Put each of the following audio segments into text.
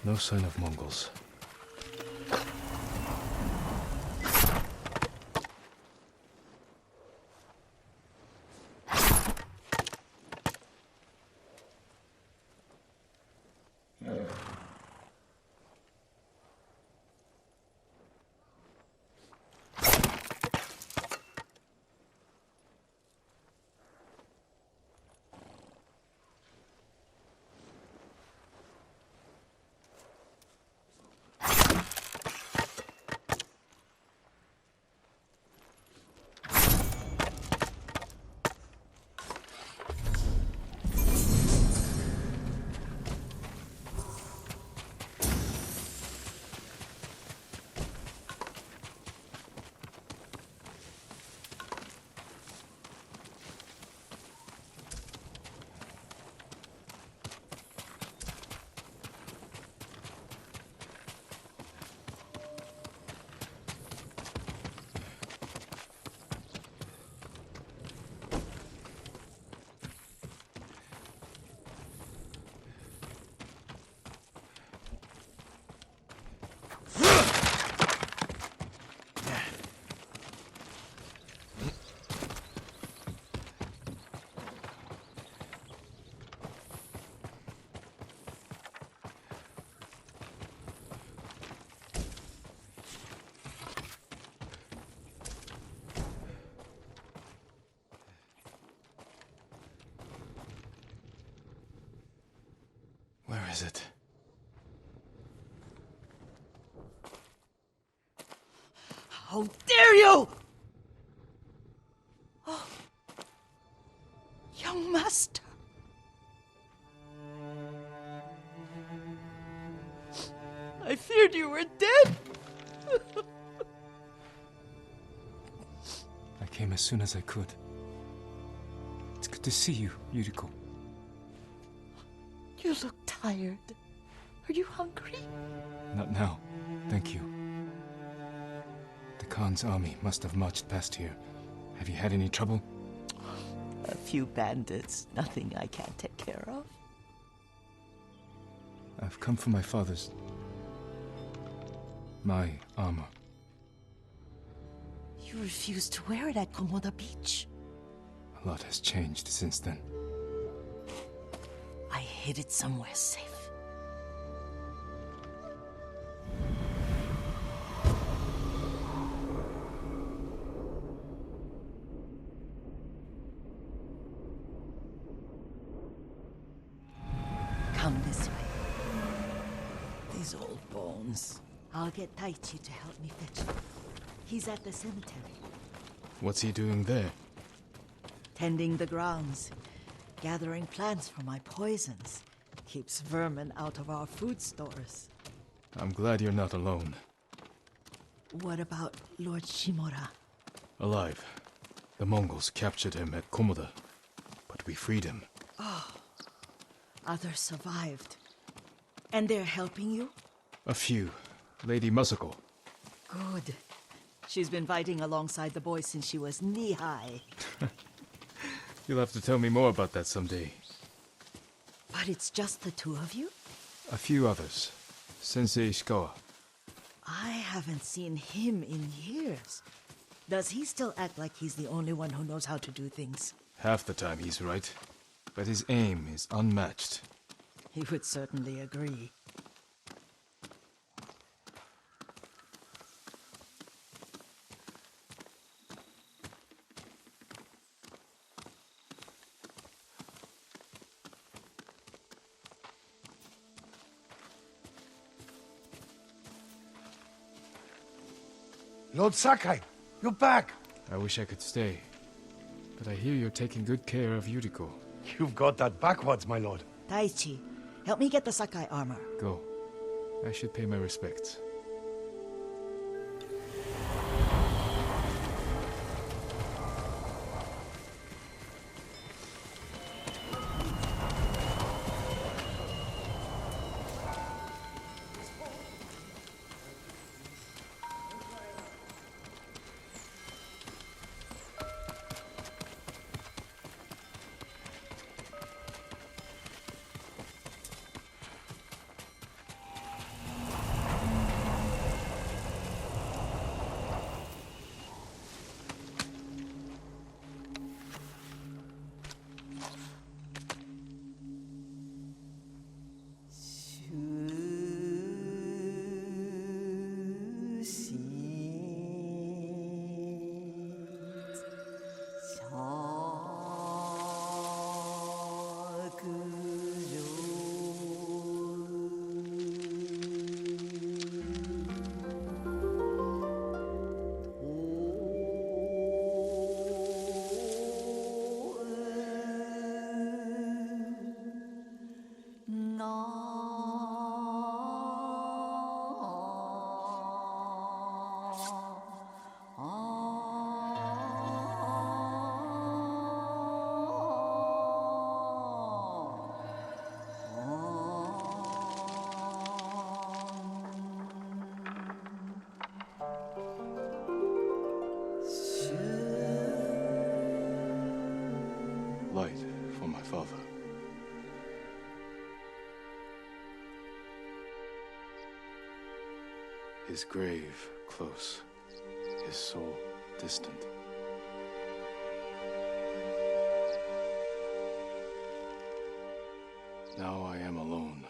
No sign of Mongols. Where is it? How dare you! Oh, young master. I feared you were dead. I came as soon as I could. It's good to see you, Yuriko. You look tired. Are you hungry? Not now, thank you. The Khan's army must have marched past here. Have you had any trouble? A few bandits. Nothing I can't take care of. I've come for my father's... my armor. You refused to wear it at Komoda Beach. A lot has changed since then. I hid it somewhere safe. Come this way. These old bones. I'll get Taichi to help me fetch them. He's at the cemetery. What's he doing there? Tending the grounds. Gathering plants for my poisons. Keeps vermin out of our food stores. I'm glad you're not alone. What about Lord Shimura? Alive. The Mongols captured him at Komoda, but we freed him. Others survived. And they're helping you? A few. Lady Masako. Good. She's been fighting alongside the boys since she was knee-high. You'll have to tell me more about that someday. But it's just the two of you? A few others. Sensei Ishikawa. I haven't seen him in years. Does he still act like he's the only one who knows how to do things? Half the time he's right, but his aim is unmatched. He would certainly agree. Lord Sakai, you're back. I wish I could stay, but I hear you're taking good care of Yuriko. You've got that backwards, my lord. Taichi, help me get the Sakai armor. Go. I should pay my respects. His grave close, his soul distant. Now I am alone.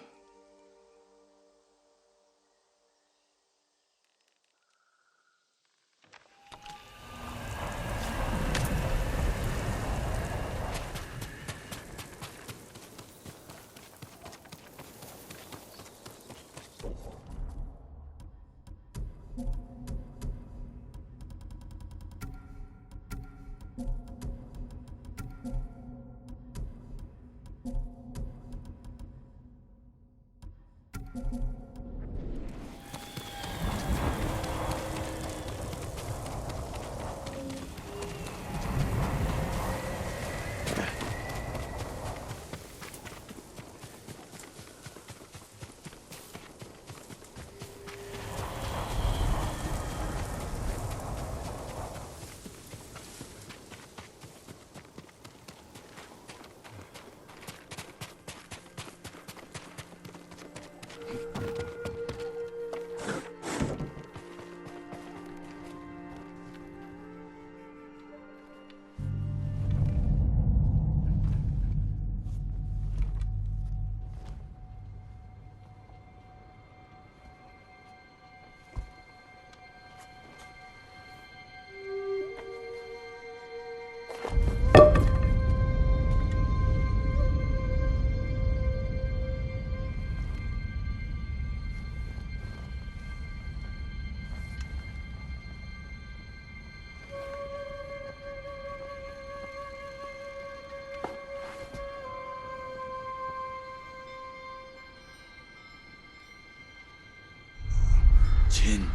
Jin,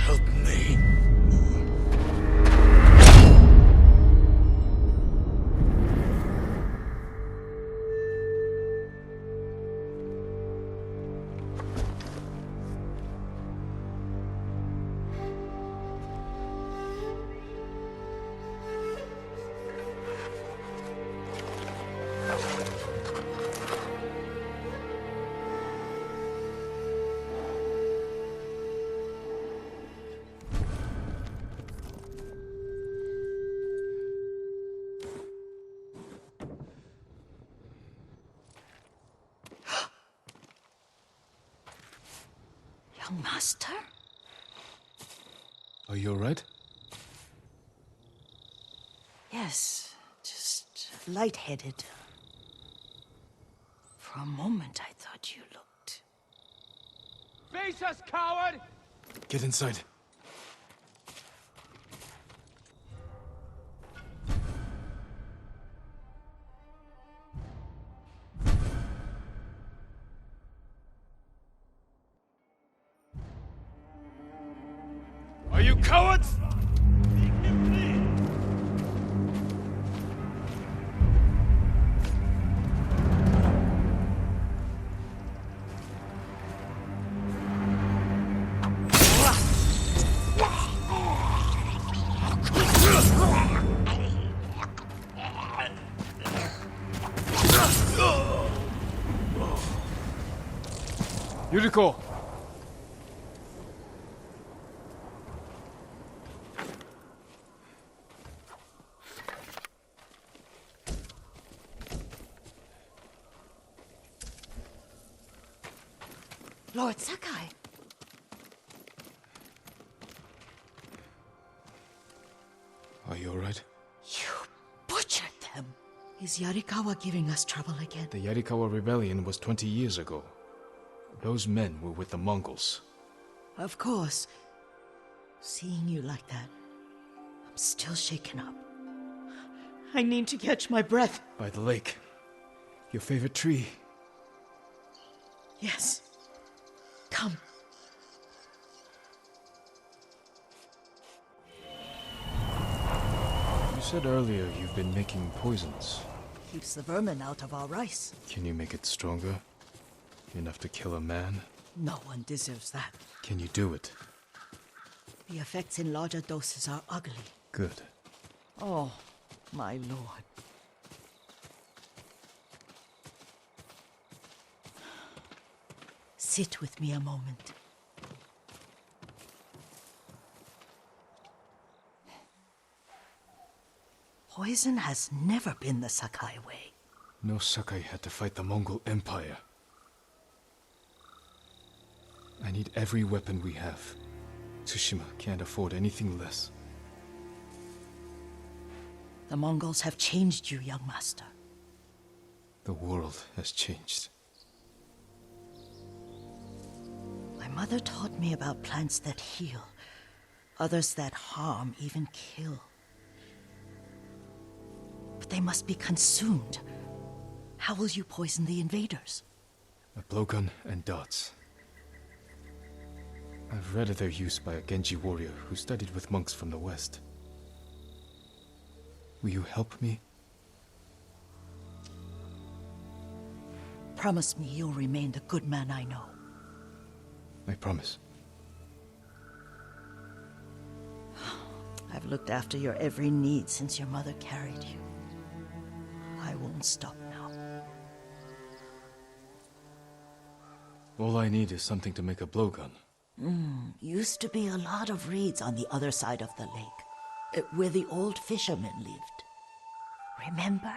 help me. Young master? Are you alright? Yes, just lightheaded. For a moment, I thought you looked... Face us, coward! Get inside. Are you cowards? Yuriko! Lord Sakai! Are you alright? You butchered them! Is Yarikawa giving us trouble again? The Yarikawa rebellion was 20 years ago. Those men were with the Mongols. Of course. Seeing you like that, I'm still shaken up. I need to catch my breath. By the lake. Your favorite tree. Yes. Come. You said earlier you've been making poisons. Keeps the vermin out of our rice. Can you make it stronger? Enough to kill a man? No one deserves that. Can you do it? The effects in larger doses are ugly. Good. Oh, my lord. Sit with me a moment. Poison has never been the Sakai way. No Sakai had to fight the Mongol Empire. I need every weapon we have. Tsushima can't afford anything less. The Mongols have changed you, young master. The world has changed. My mother taught me about plants that heal, others that harm, even kill. But they must be consumed. How will you poison the invaders? A blowgun and dots. I've read of their use by a Genji warrior who studied with monks from the west. Will you help me? Promise me you'll remain the good man I know. I promise. I've looked after your every need since your mother carried you. I won't stop now. All I need is something to make a blowgun. Used to be a lot of reeds on the other side of the lake, where the old fishermen lived. Remember?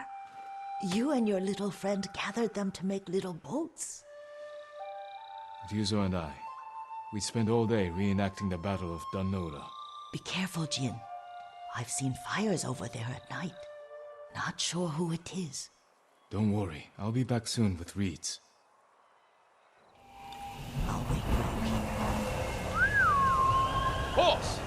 You and your little friend gathered them to make little boats. Ryuzo and I, we'd spend all day reenacting the Battle of Danora. Be careful, Jin. I've seen fires over there at night. Not sure who it is. Don't worry, I'll be back soon with reeds. I'll wait for you here. Horse!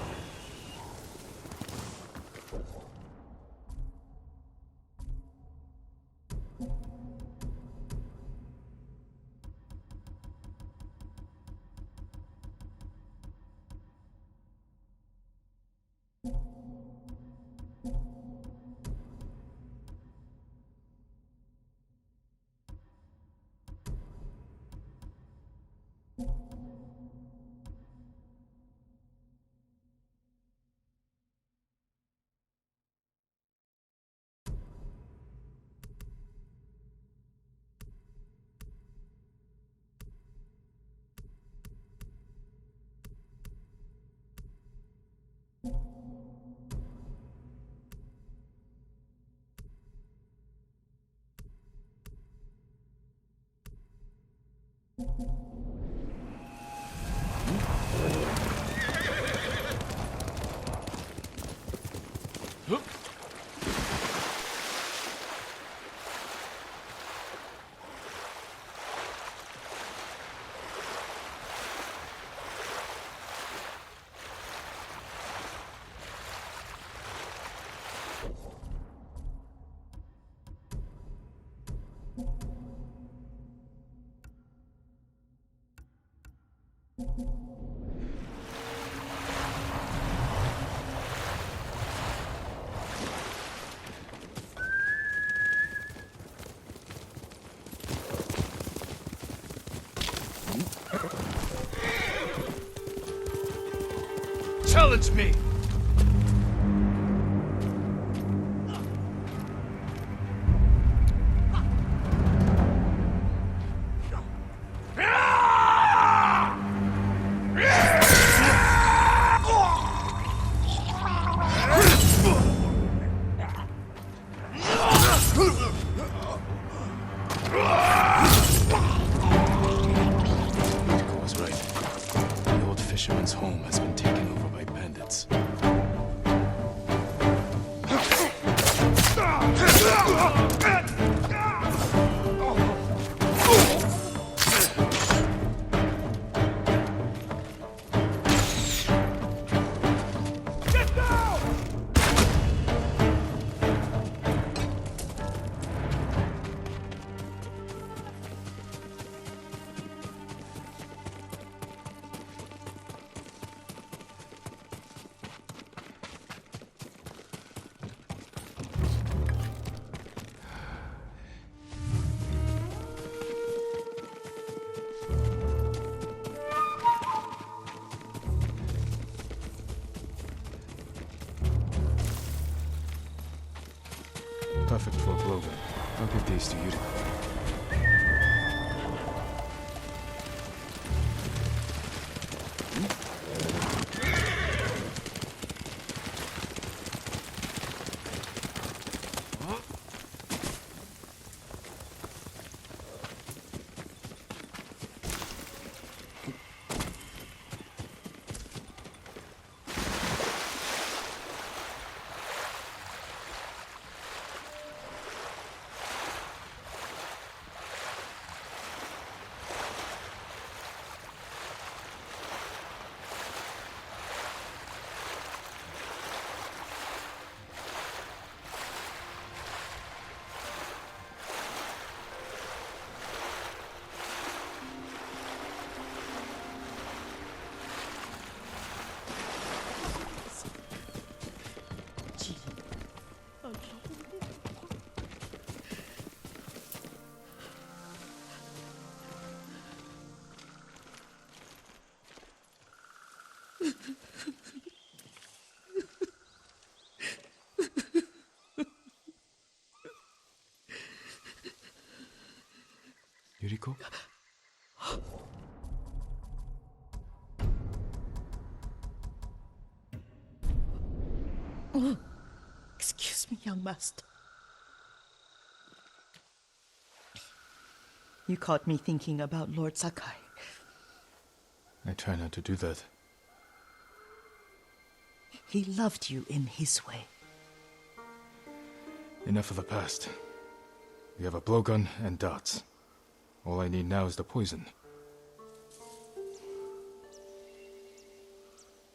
Challenge me! Was right. The old fisherman's home has been taken over by bandits. Perfect for a blowgun. I'll give these to you. Yuriko? Excuse me, young master. You caught me thinking about Lord Sakai. I try not to do that. He loved you in his way. Enough of the past. We have a blowgun and darts. All I need now is the poison.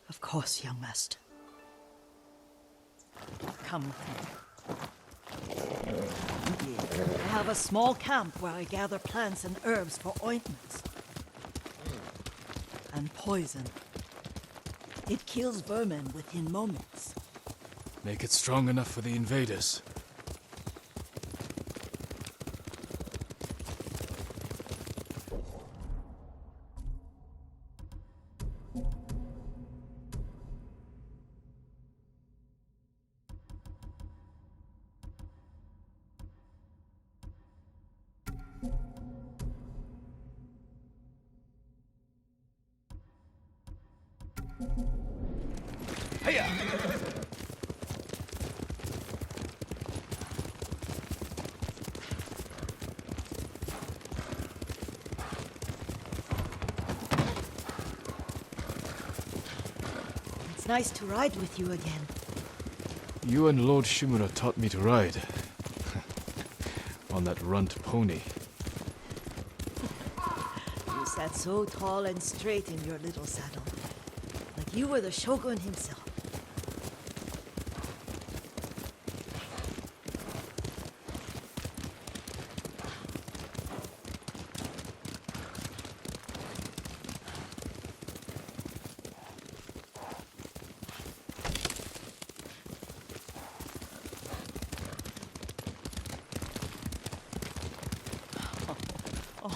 Of course, young master. Come with me. I have a small camp where I gather plants and herbs for ointments. And poison. It kills vermin within moments. Make it strong enough for the invaders. It's nice to ride with you again. You and Lord Shimura taught me to ride. On that runt pony. You sat so tall and straight in your little saddle. Like you were the shogun himself.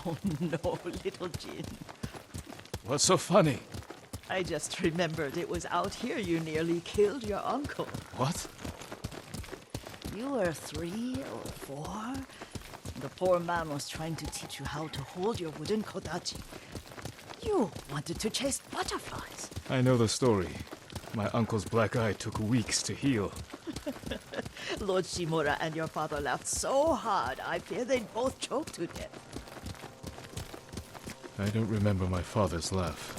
Oh no, little Jin. What's so funny? I just remembered it was out here you nearly killed your uncle. What? You were 3 or 4. The poor man was trying to teach you how to hold your wooden kodachi. You wanted to chase butterflies. I know the story. My uncle's black eye took weeks to heal. Lord Shimura and your father laughed so hard, I fear they'd both choke to death. I don't remember my father's laugh.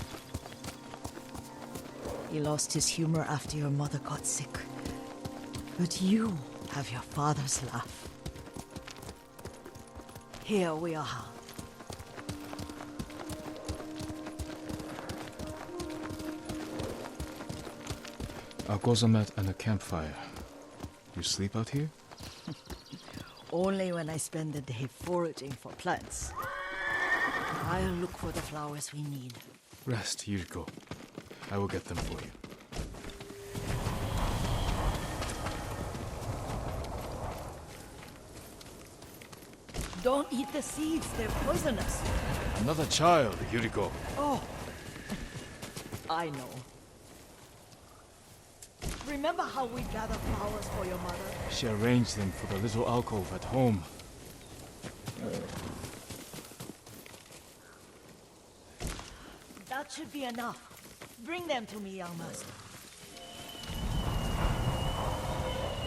He lost his humor after your mother got sick. But you have your father's laugh. Here we are. A gozamat and a campfire. You sleep out here? Only when I spend the day foraging for plants. I'll look for the flowers we need. Rest, Yuriko. I will get them for you. Don't eat the seeds, they're poisonous. Another child, Yuriko. Oh, I know. Remember how we gather flowers for your mother? She arranged them for the little alcove at home. That should be enough. Bring them to me, young master.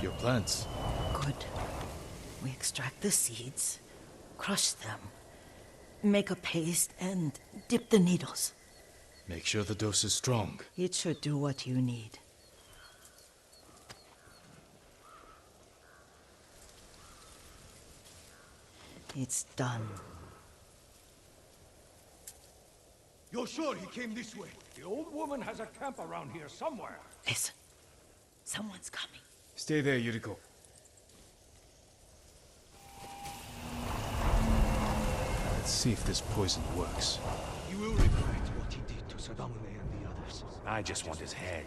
Your plants. Good. We extract the seeds, crush them, make a paste, and dip the needles. Make sure the dose is strong. It should do what you need. It's done. You're sure he came this way? The old woman has a camp around here somewhere. Listen. Someone's coming. Stay there, Yuriko. Let's see if this poison works. You will regret what he did to Sadamune and the others. I just want his head,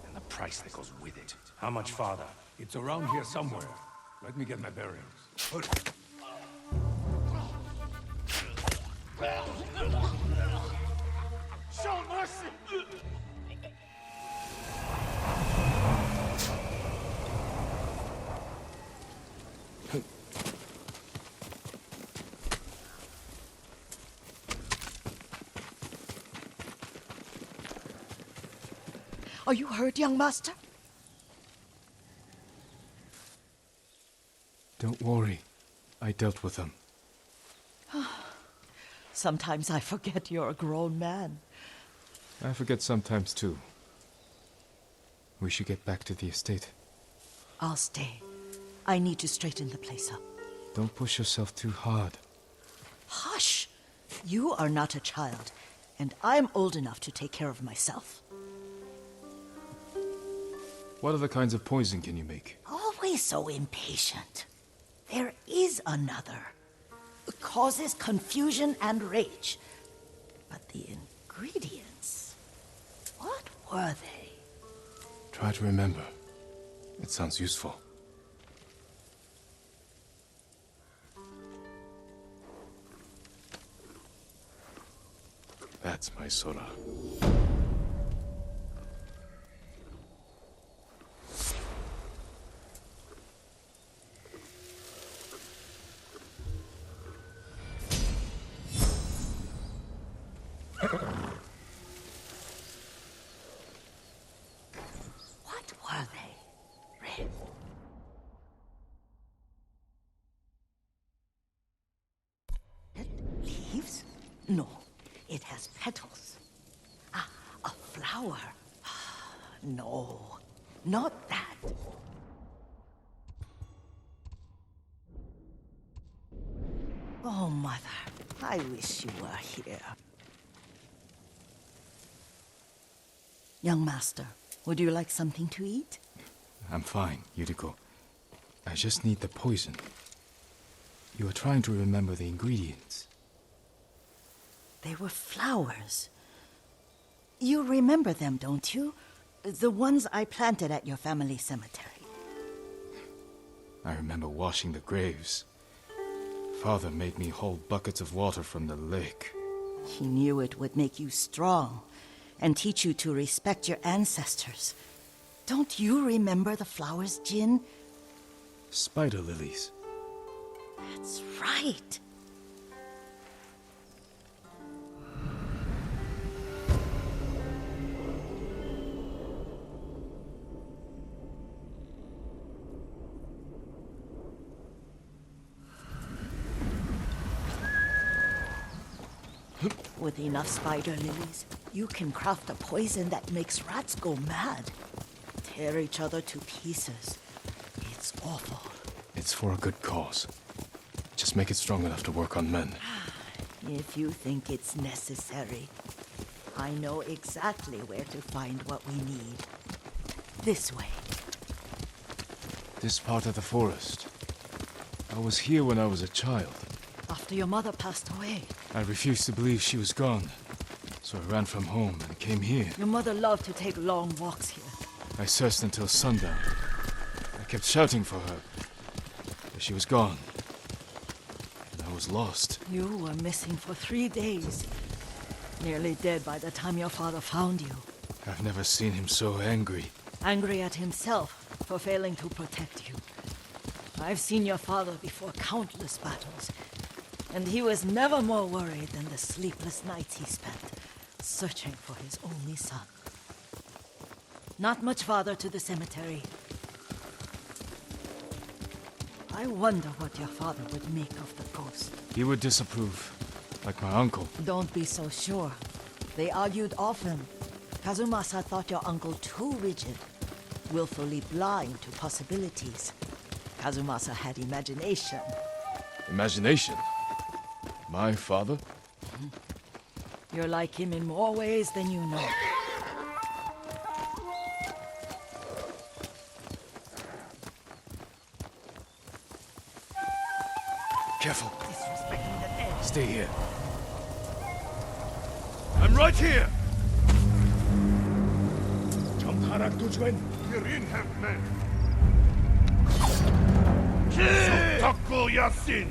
and the price that goes with it. How much farther? It's around here somewhere. Let me get my bearings. Hurry. Show mercy! Are you hurt, young master? Don't worry. I dealt with them. Sometimes I forget you're a grown man. I forget sometimes too. We should get back to the estate. I'll stay. I need to straighten the place up. Don't push yourself too hard. Hush! You are not a child, and I'm old enough to take care of myself. What other kinds of poison can you make? Always so impatient. There is another. It causes confusion and rage. But the ingredients, what were they? Try to remember. It sounds useful. That's my Sora. What were they? Red. Leaves? No, it has petals. Ah, a flower. No, not that. Oh, Mother, I wish you were here. Young master, would you like something to eat? I'm fine, Yuriko. I just need the poison. You are trying to remember the ingredients. They were flowers. You remember them, don't you? The ones I planted at your family cemetery. I remember washing the graves. Father made me hold buckets of water from the lake. He knew it would make you strong and teach you to respect your ancestors. Don't you remember the flowers, Jin? Spider lilies. That's right. With enough spider lilies, you can craft a poison that makes rats go mad. Tear each other to pieces. It's awful. It's for a good cause. Just make it strong enough to work on men. If you think it's necessary, I know exactly where to find what we need. This way. This part of the forest. I was here when I was a child. After your mother passed away. I refused to believe she was gone. So I ran from home and came here. Your mother loved to take long walks here. I searched until sundown. I kept shouting for her. But she was gone. And I was lost. You were missing for 3 days. Nearly dead by the time your father found you. I've never seen him so angry. Angry at himself for failing to protect you. I've seen your father before countless battles. And he was never more worried than the sleepless nights he spent searching for his only son. Not much farther to the cemetery. I wonder what your father would make of the ghost. He would disapprove, like my uncle. Don't be so sure. They argued often. Kazumasa thought your uncle too rigid, willfully blind to possibilities. Kazumasa had imagination. Imagination? My father? You're like him in more ways than you know. Careful. Disrespecting the dead. Stay here. I'm right here! Jamkarak Tujwen, Kirin have men. Soktaku Yasin!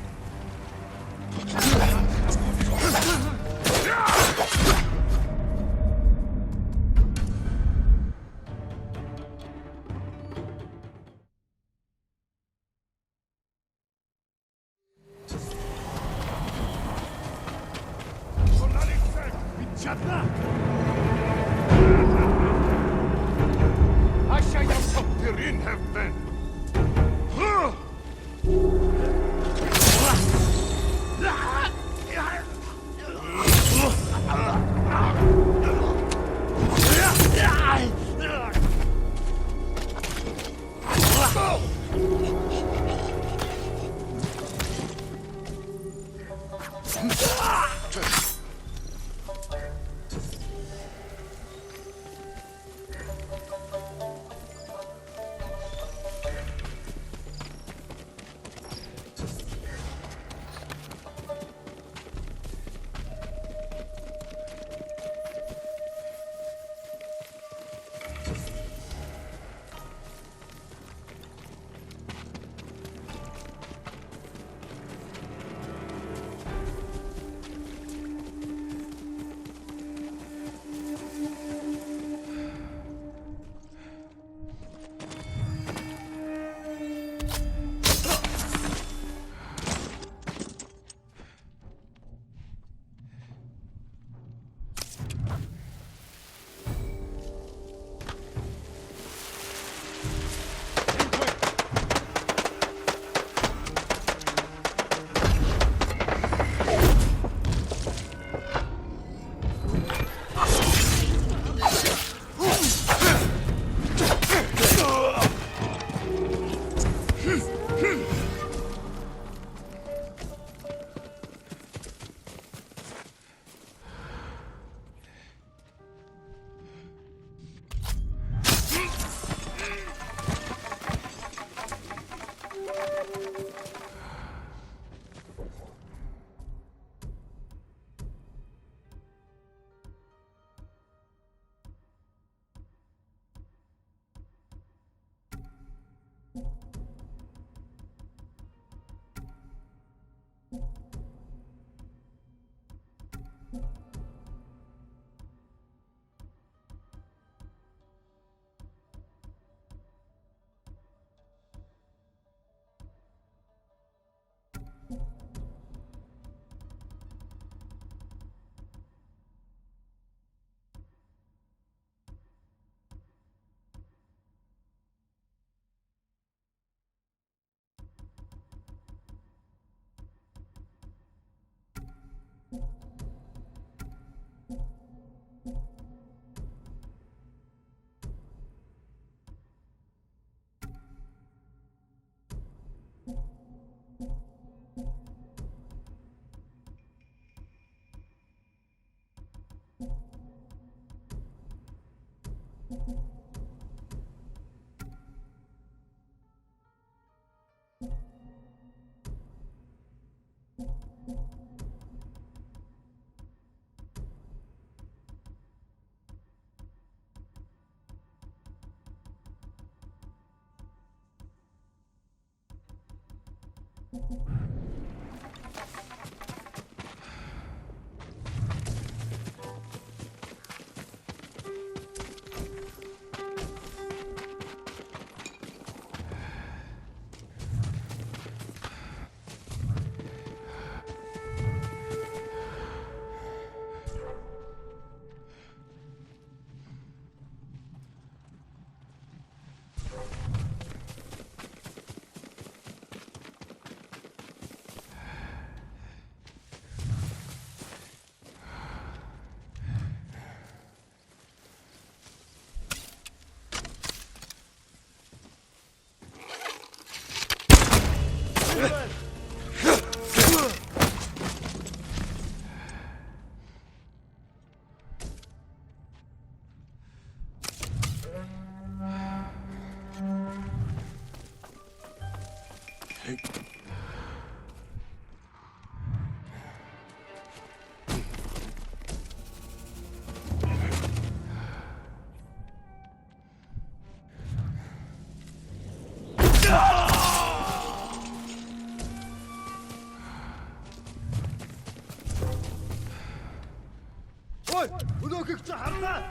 Ой, өнөөхийг чи харлаа.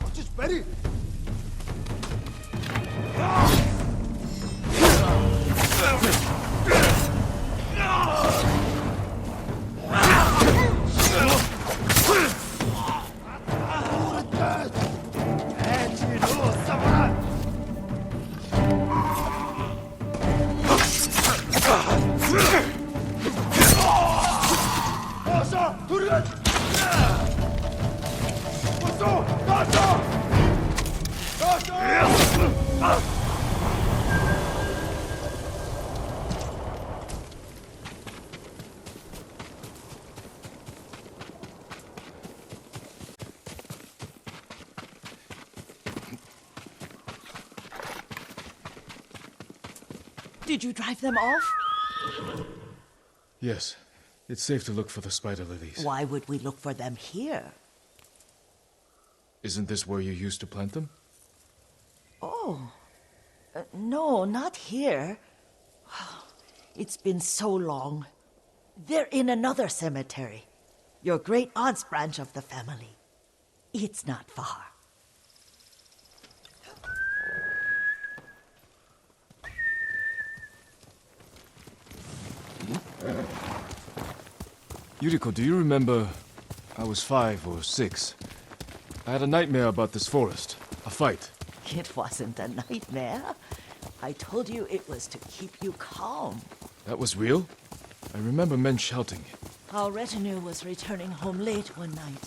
Очиж барь. Did you drive them off? Yes. It's safe to look for the spider lilies. Why would we look for them here? Isn't this where you used to plant them? Oh. No, not here. It's been so long. They're in another cemetery. Your great aunt's branch of the family. It's not far. Yuriko, do you remember? I was 5 or 6. I had a nightmare about this forest. A fight. It wasn't a nightmare. I told you it was to keep you calm. That was real? I remember men shouting. Our retinue was returning home late one night.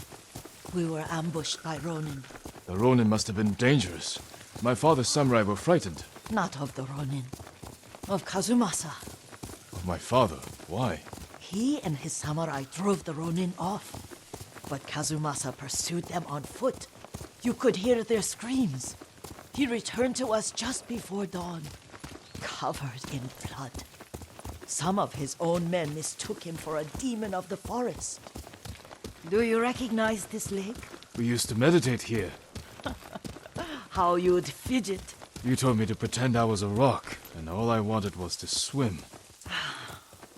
We were ambushed by Ronin. The Ronin must have been dangerous. My father's samurai were frightened. Not of the Ronin. Of Kazumasa. Of my father? Why? He and his samurai drove the Ronin off. But Kazumasa pursued them on foot. You could hear their screams. He returned to us just before dawn, covered in blood. Some of his own men mistook him for a demon of the forest. Do you recognize this lake? We used to meditate here. How you'd fidget. You told me to pretend I was a rock, and all I wanted was to swim.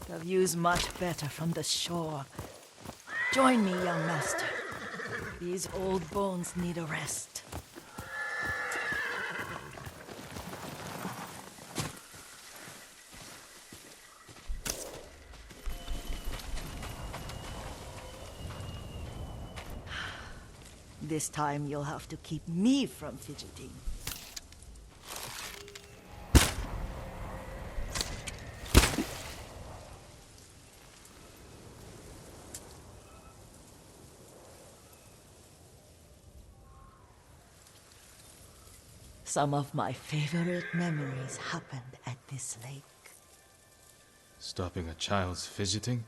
The view's much better from the shore. Join me, young master. These old bones need a rest. This time you'll have to keep me from fidgeting. Some of my favorite memories happened at this lake. Stopping a child's fidgeting?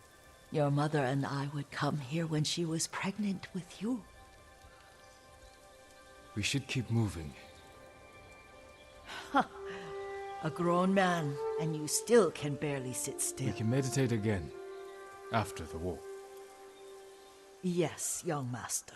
Your mother and I would come here when she was pregnant with you. We should keep moving. A grown man, and you still can barely sit still. We can meditate again. After the war. Yes, young master.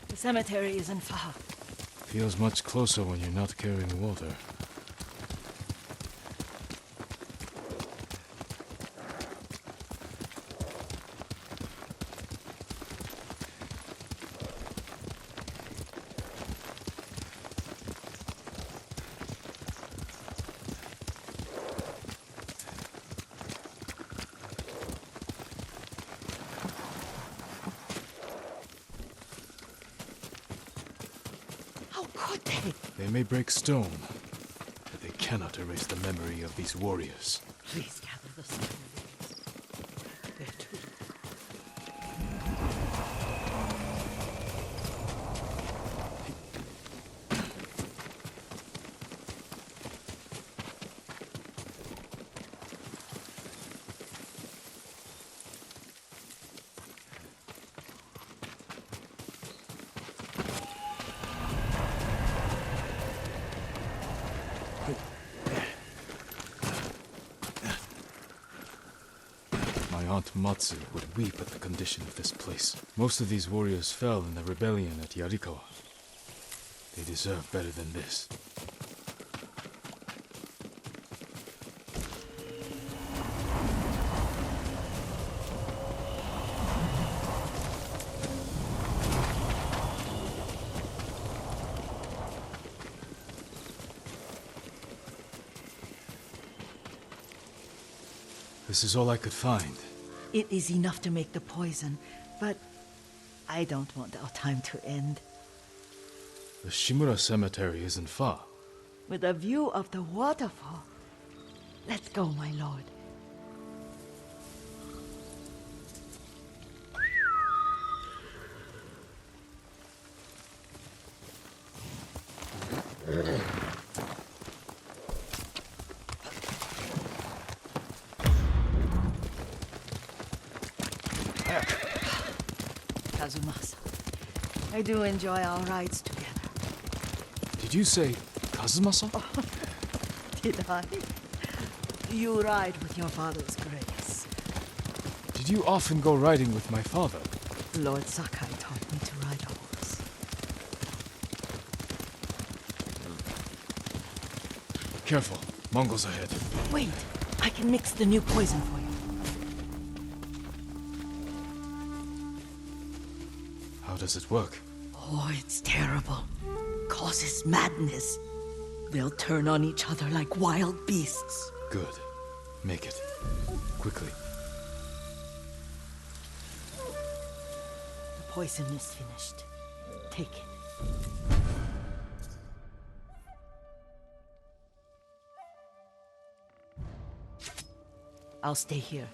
The cemetery isn't far. Feels much closer when you're not carrying water. How could they? They may break stone, but they cannot erase the memory of these warriors. Please gather the stones. There too. My aunt Matsu would weep at the condition of this place. Most of these warriors fell in the rebellion at Yarikawa. They deserve better than this. This is all I could find. It is enough to make the poison, but I don't want our time to end. The Shimura Cemetery isn't far. With a view of the waterfall. Let's go, my lord. Kazumasa, I do enjoy our rides together. Did you say Kazumasa? Did I? You ride with your father's grace. Did you often go riding with my father? Lord Sakai taught me to ride a horse. Careful. Mongols ahead. Wait, I can mix the new poison for you. How does it work? Oh, it's terrible. Causes madness. They'll turn on each other like wild beasts. Good. Make it. Quickly. The poison is finished. Take it. I'll stay here.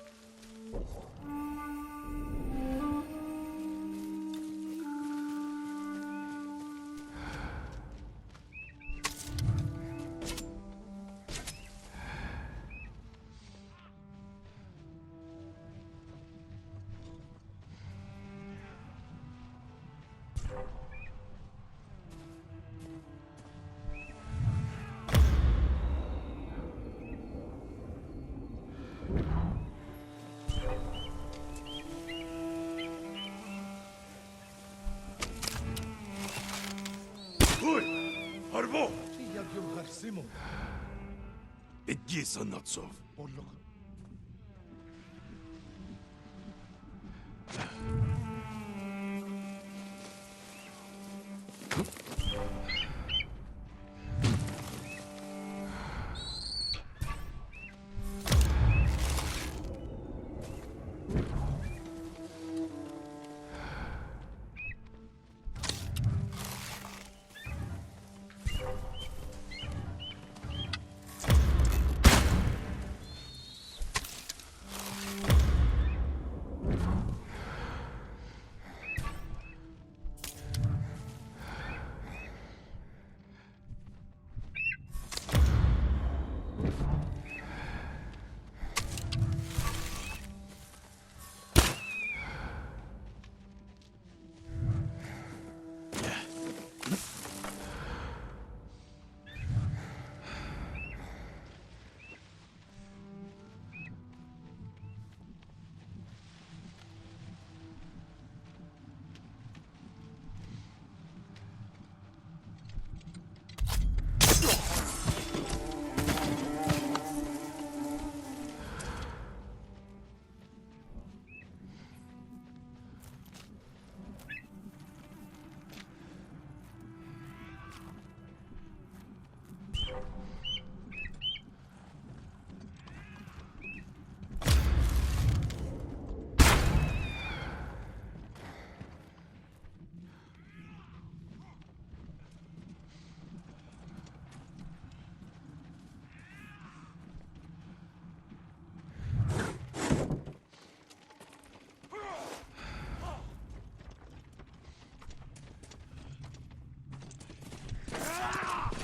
Harbo! Simon. Idgi Sanatsov.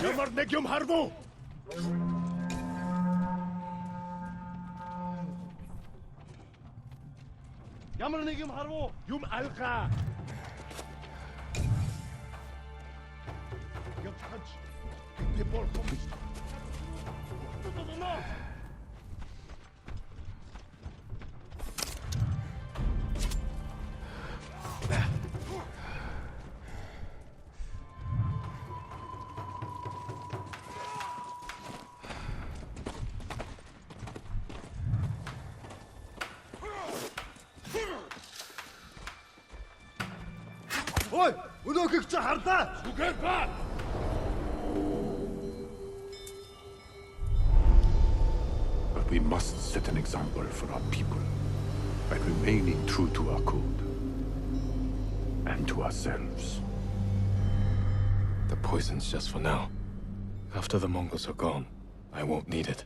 Ямар нэг юм хардуу. Ямар нэг юм харвуу. Юм алгаа. Явж. Би болхон. Ой, өнөөхийг чи харлаа. Үгээр ба. But we must set an example for our people by remaining true to our code and to ourselves. The poison's just for now. After the Mongols are gone, I won't need it.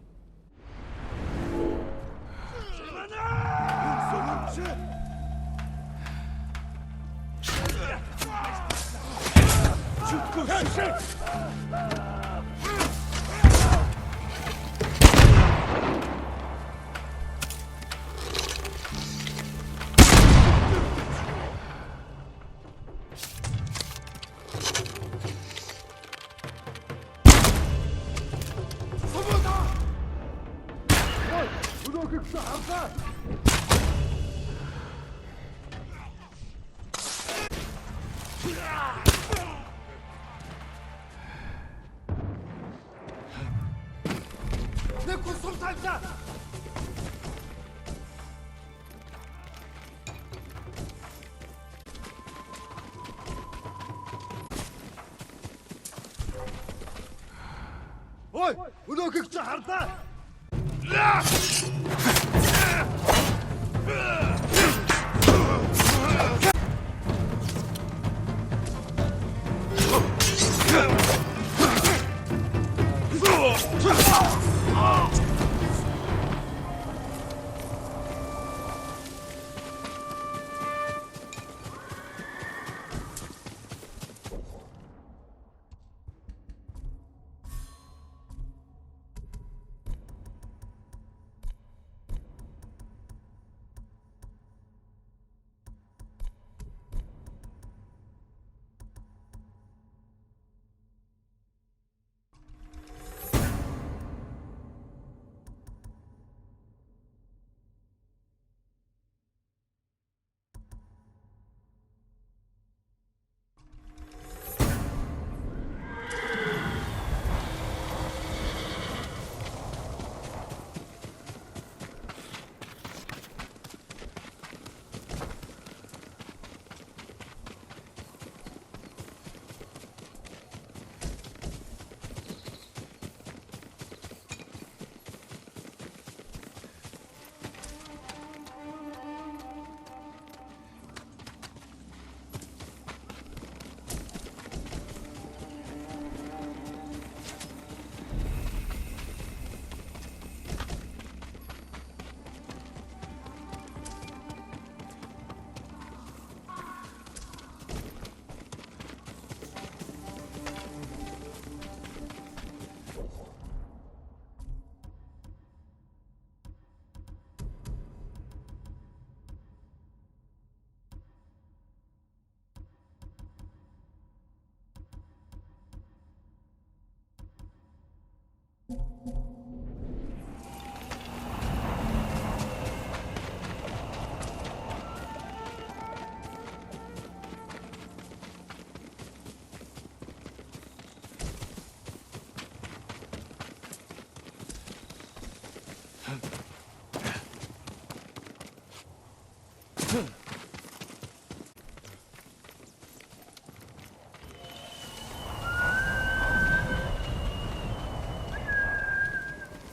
Ой, өнөөхийг чи харлаа.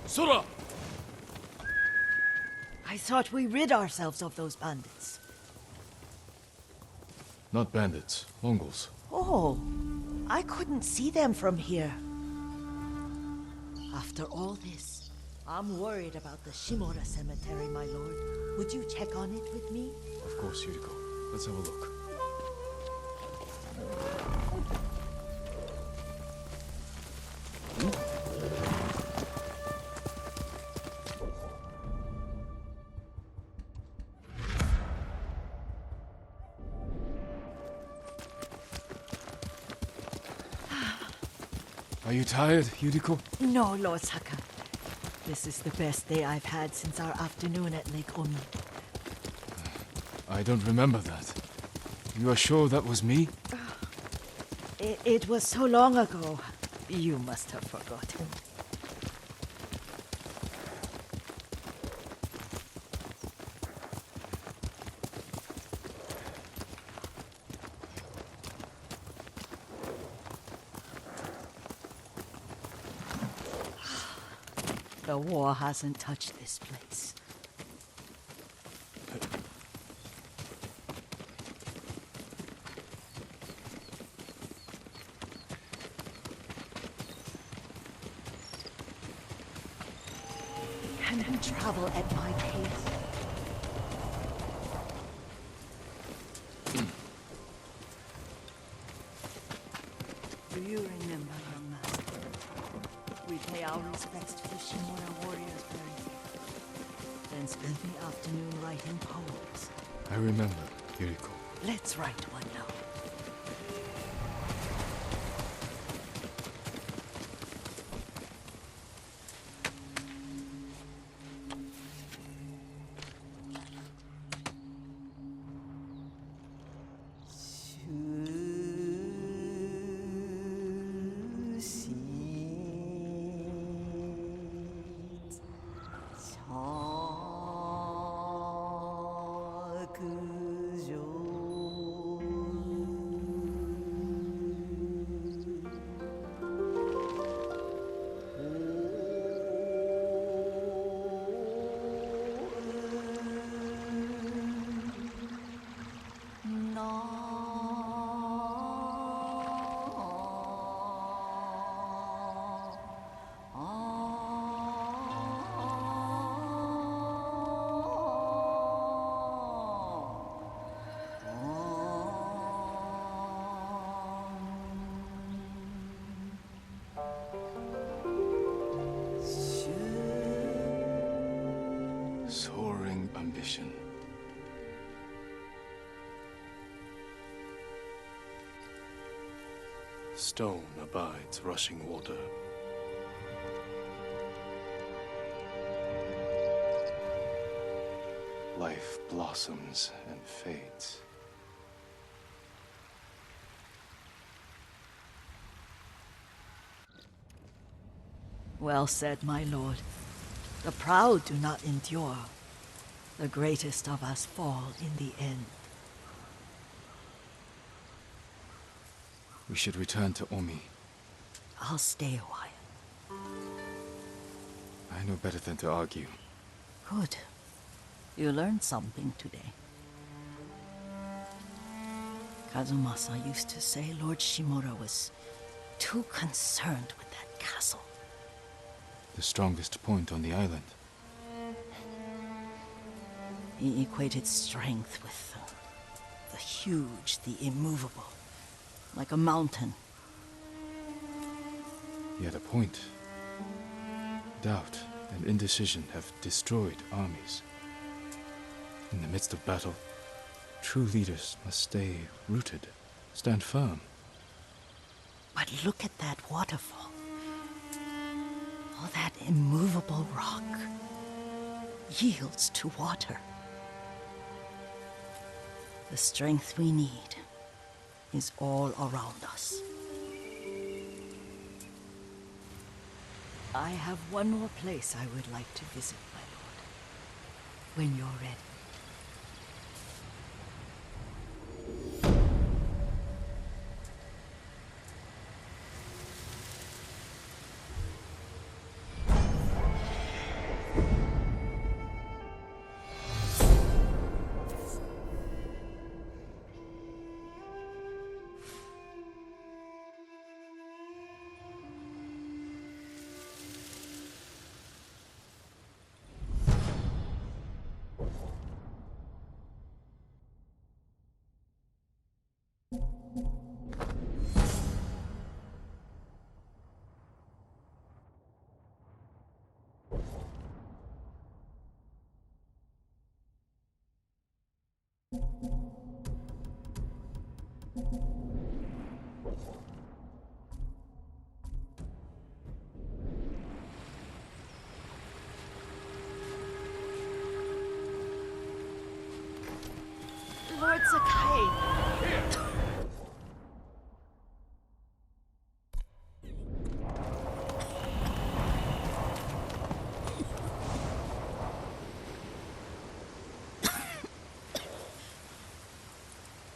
Sora! I thought we rid ourselves of those bandits. Not bandits, Mongols. Oh, I couldn't see them from here. After all this, I'm worried about the Shimura cemetery, my lord. Would you check on it with me? Of course, Yuriko. Let's have a look. Are you tired, Yuriko? No, Lord Saka. This is the best day I've had since our afternoon at Lake Omi. I don't remember that. You are sure that was me? It was so long ago. You must have forgotten. The war hasn't touched this place. Can we travel at my pace? Do you remember, young master? We pay our respects to the Shimura warriors buried here, then spend the afternoon writing poems. I remember, Yuriko. Let's write one now. Soaring ambition. Stone abides rushing water. Life blossoms and fades. Well said, my lord. The proud do not endure. The greatest of us fall in the end. We should return to Omi. I'll stay a while. I know better than to argue. Good. You learned something today. Kazumasa used to say Lord Shimura was too concerned with that castle. The strongest point on the island. He equated strength with the huge, the immovable, like a mountain. Yet a point. Doubt and indecision have destroyed armies. In the midst of battle, true leaders must stay rooted, stand firm. But look at that waterfall. All that immovable rock yields to water. The strength we need is all around us. I have one more place I would like to visit, my lord. When you're ready. Lord Sakai!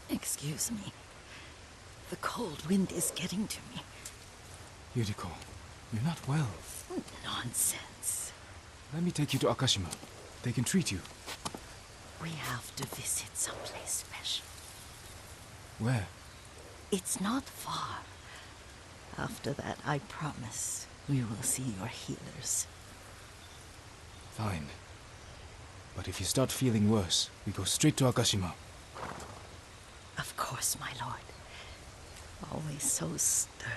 Excuse me. The cold wind is getting to me. Yuriko, you're not well. Nonsense. Let me take you to Akashima. They can treat you. We have to visit someplace special. Where? It's not far. After that, I promise, we will see your healers. Fine. But if you start feeling worse, we go straight to Akashima. Of course, my lord. Always so stern.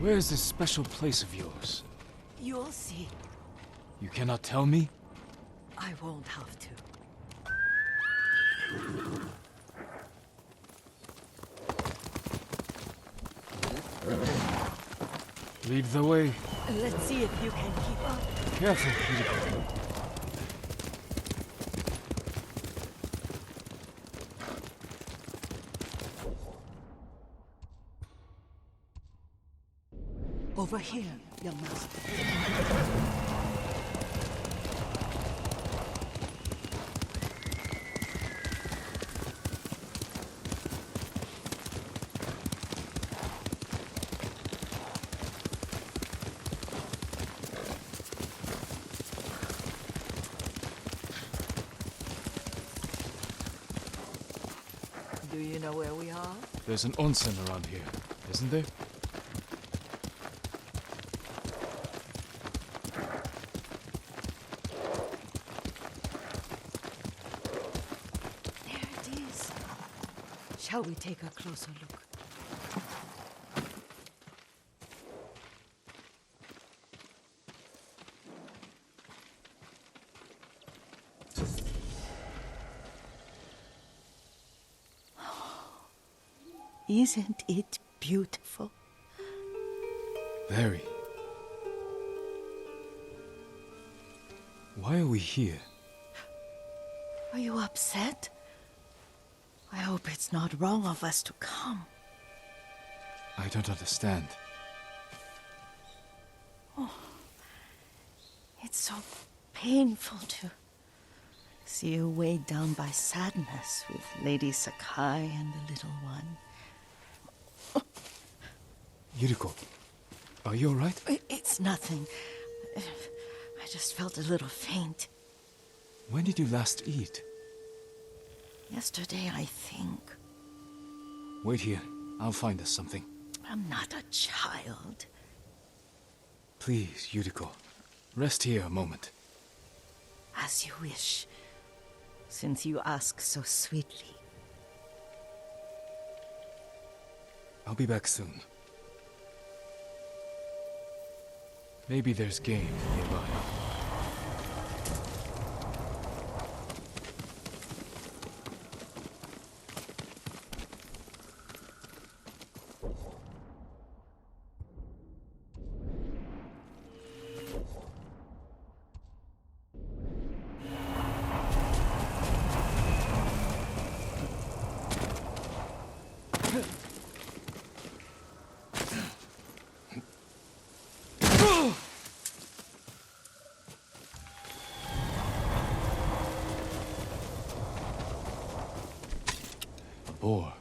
Where is this special place of yours? You'll see. You cannot tell me? I won't have to. Lead the way. Let's see if you can keep up. Careful, Yuriko. Over here, young master. Do you know where we are? There's an onsen around here, isn't there? There it is. Shall we take a closer look? Isn't it beautiful? Very. Why are we here? Are you upset? I hope it's not wrong of us to come. I don't understand. It's so painful to see you weighed down by sadness with Lady Sakai and the little one. Yuriko, are you alright? It's nothing. I just felt a little faint. When did you last eat? Yesterday, I think. Wait here. I'll find us something. I'm not a child. Please, Yuriko. Rest here a moment. As you wish, since you ask so sweetly. I'll be back soon. Maybe there's game nearby. Boar.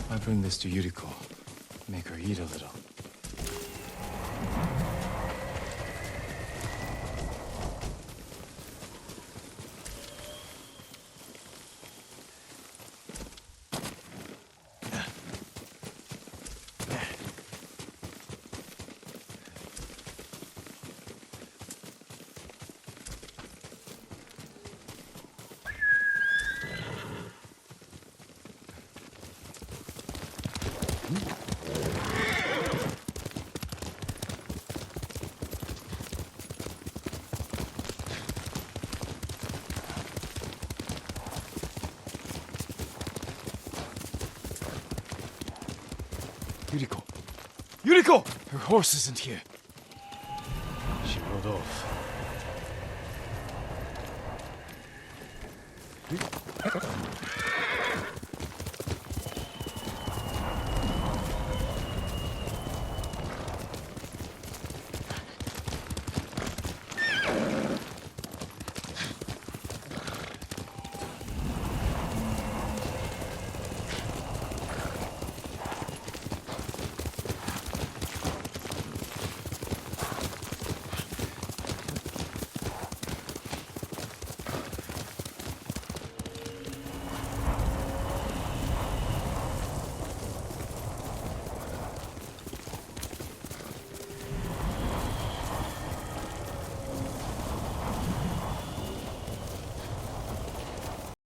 I bring this to Yuriko. Make her eat a little. Yuriko! Yuriko! Her horse isn't here. She rode off.